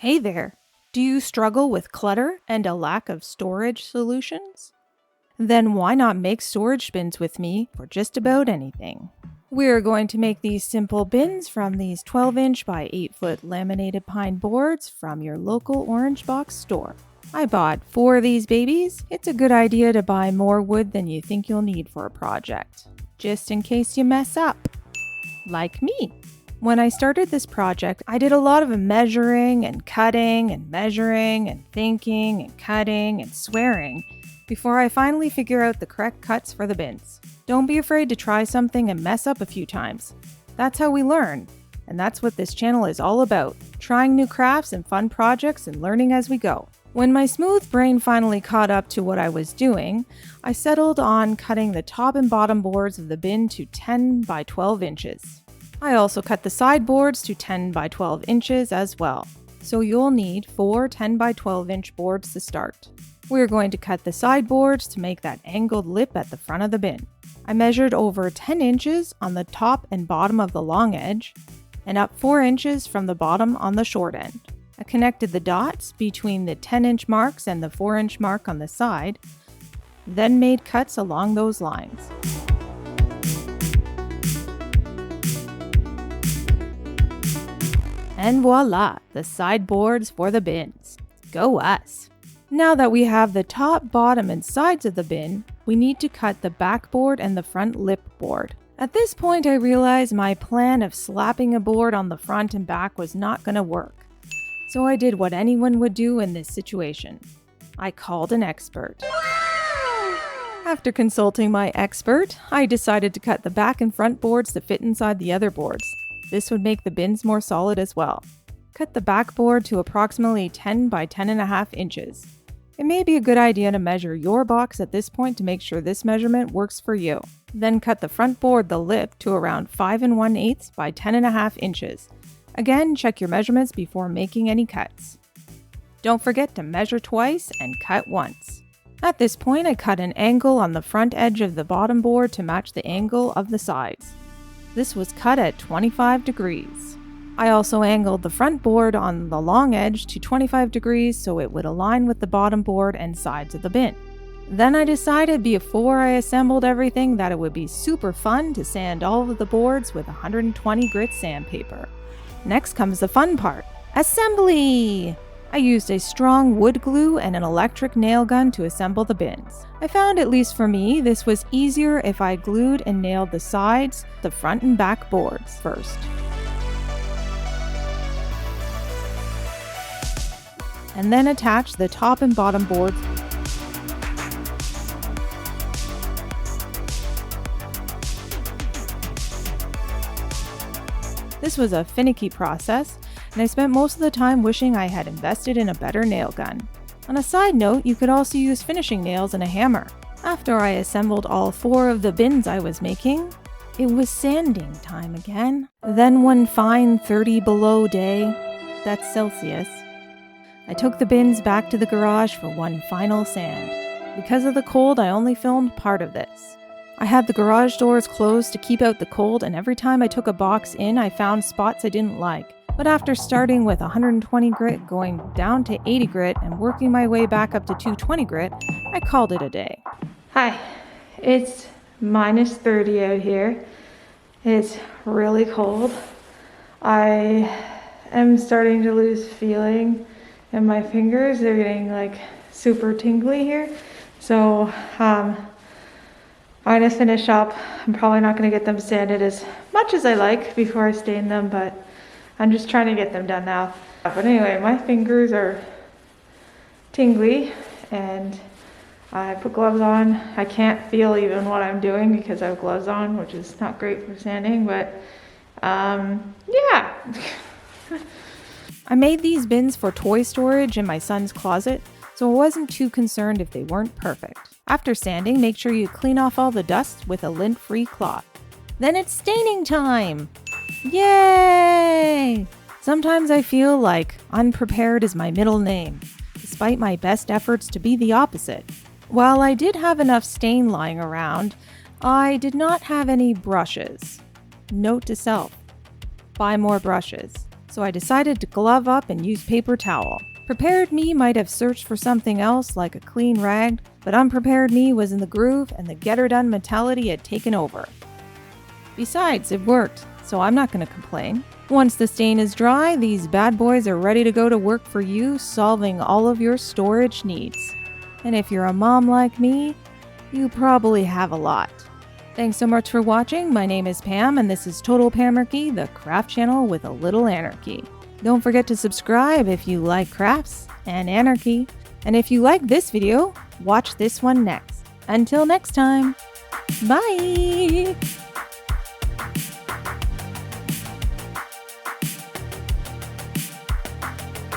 Hey there! Do you struggle with clutter and a lack of storage solutions? Then why not make storage bins with me for just about anything? We're going to make these simple bins from these 12-inch by 8-foot laminated pine boards from your local orange box store. I bought 4 of these babies. It's a good idea to buy more wood than you think you'll need for a project, just in case you mess up. Like me. When I started this project, I did a lot of measuring and cutting and measuring and thinking and cutting and swearing before I finally figure out the correct cuts for the bins. Don't be afraid to try something and mess up a few times. That's how we learn, and that's what this channel is all about, trying new crafts and fun projects and learning as we go. When my smooth brain finally caught up to what I was doing, I settled on cutting the top and bottom boards of the bin to 10 by 12 inches. I also cut the side boards to 10 by 12 inches as well, so you'll need 4 10 by 12 inch boards to start. We're going to cut the side boards to make that angled lip at the front of the bin. I measured over 10 inches on the top and bottom of the long edge, and up 4 inches from the bottom on the short end. I connected the dots between the 10-inch marks and the 4-inch mark on the side, then made cuts along those lines. And voila, the side boards for the bins. Go us! Now that we have the top, bottom, and sides of the bin, we need to cut the back board and the front lip board. At this point, I realized my plan of slapping a board on the front and back was not going to work. So I did what anyone would do in this situation. I called an expert. After consulting my expert, I decided to cut the back and front boards to fit inside the other boards. This would make the bins more solid as well. Cut the back board to approximately 10 by 10.5 inches. It may be a good idea to measure your box at this point to make sure this measurement works for you. Then cut the front board, the lip, to around 5 1/8 by 10.5 inches. Again, check your measurements before making any cuts. Don't forget to measure twice and cut once. At this point, I cut an angle on the front edge of the bottom board to match the angle of the sides. This was cut at 25 degrees. I also angled the front board on the long edge to 25 degrees so it would align with the bottom board and sides of the bin. Then I decided before I assembled everything that it would be super fun to sand all of the boards with 120 grit sandpaper. Next comes the fun part, assembly! I used a strong wood glue and an electric nail gun to assemble the bins. I found, at least for me, this was easier if I glued and nailed the sides, the front and back boards first. And then attach the top and bottom boards. This was a finicky process, and I spent most of the time wishing I had invested in a better nail gun. On a side note, you could also use finishing nails and a hammer. After I assembled all 4 of the bins I was making, it was sanding time again. Then one fine 30 below day, that's Celsius, I took the bins back to the garage for one final sand. Because of the cold, I only filmed part of this. I had the garage doors closed to keep out the cold, and every time I took a box in, I found spots I didn't like. But after starting with 120 grit, going down to 80 grit, and working my way back up to 220 grit, I called it a day. Hi, it's minus 30 out here. It's really cold. I am starting to lose feeling in my fingers. They're getting like super tingly here. So I'm gonna finish up. I'm probably not gonna get them sanded as much as I like before I stain them, but I'm just trying to get them done now. But anyway, my fingers are tingly and I put gloves on. I can't feel even what I'm doing because I have gloves on, which is not great for sanding, but yeah. I made these bins for toy storage in my son's closet, so I wasn't too concerned if they weren't perfect. After sanding, make sure you clean off all the dust with a lint-free cloth. Then it's staining time! Yay! Sometimes I feel like unprepared is my middle name, despite my best efforts to be the opposite. While I did have enough stain lying around, I did not have any brushes. Note to self, buy more brushes. so I decided to glove up and use paper towel. Prepared me might have searched for something else like a clean rag, but unprepared me was in the groove and the get-her-done mentality had taken over. Besides, it worked, so I'm not going to complain. Once the stain is dry, these bad boys are ready to go to work for you, solving all of your storage needs. And if you're a mom like me, you probably have a lot. Thanks so much for watching. My name is Pam, and this is Total Pamarchy, the craft channel with a little anarchy. Don't forget to subscribe if you like crafts and anarchy. And if you like this video, watch this one next. Until next time, bye!